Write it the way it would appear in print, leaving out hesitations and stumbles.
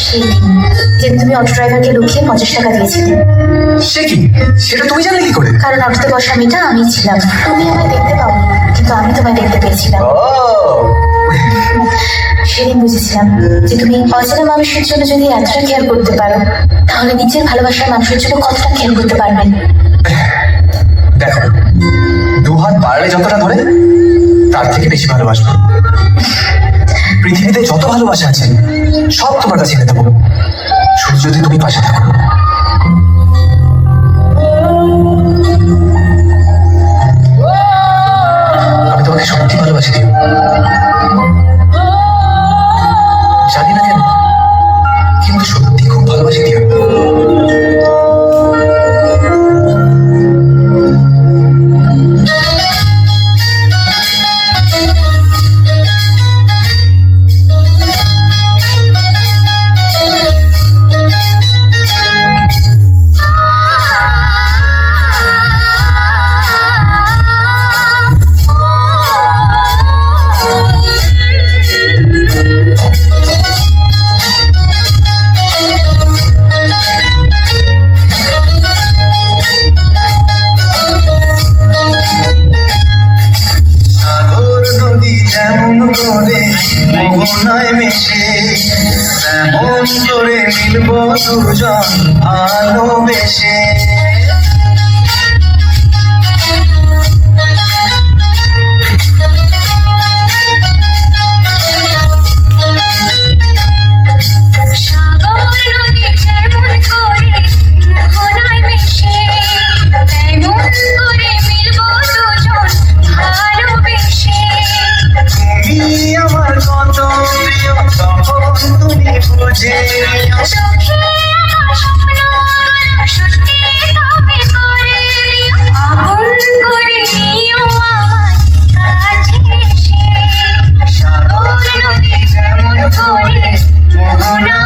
সেই দিন যেদিন তুমি অটো ড্রাইভারকে লুকিয়ে 50 টাকা দিয়েছিলে। সে কি? সেটা তুমি জানলে কি করে? কারণ অটোতে বসা মেয়েটা আমি ছিলাম। তুমি আমায় দেখতে পাওনি, কিন্তু আমি তোমায় দেখতে পেয়েছিলাম। সেদিন বুঝেছিলাম যে তুমি অচেনা মানুষের জন্য যদি এতটা কেয়ার করতে পারো, তাহলে নিজের ভালোবাসার মানুষের জন্য কতটা কেয়ার করতে পারবে। দেখো, দুহাত বাড়লে যতটা ধরে তার থেকে বেশি ভালোবাসবো। পৃথিবীতে যত ভালোবাসা আছে সব তোমার কাছে এনে দেবো, শুধু যদি তুমি পাশে থাকো। আমি তোমাকে সত্যি ভালোবাসি দিও। জানি না কেন, কিন্তু সত্যি খুব ভালোবাসি দিও। মোহনায় মেশে এমন করে মিলব দুজন ভালোবেসে। আমার কত প্রিয় তখন তুমি বুঝে সাগর নদী যেমন করে মোহনা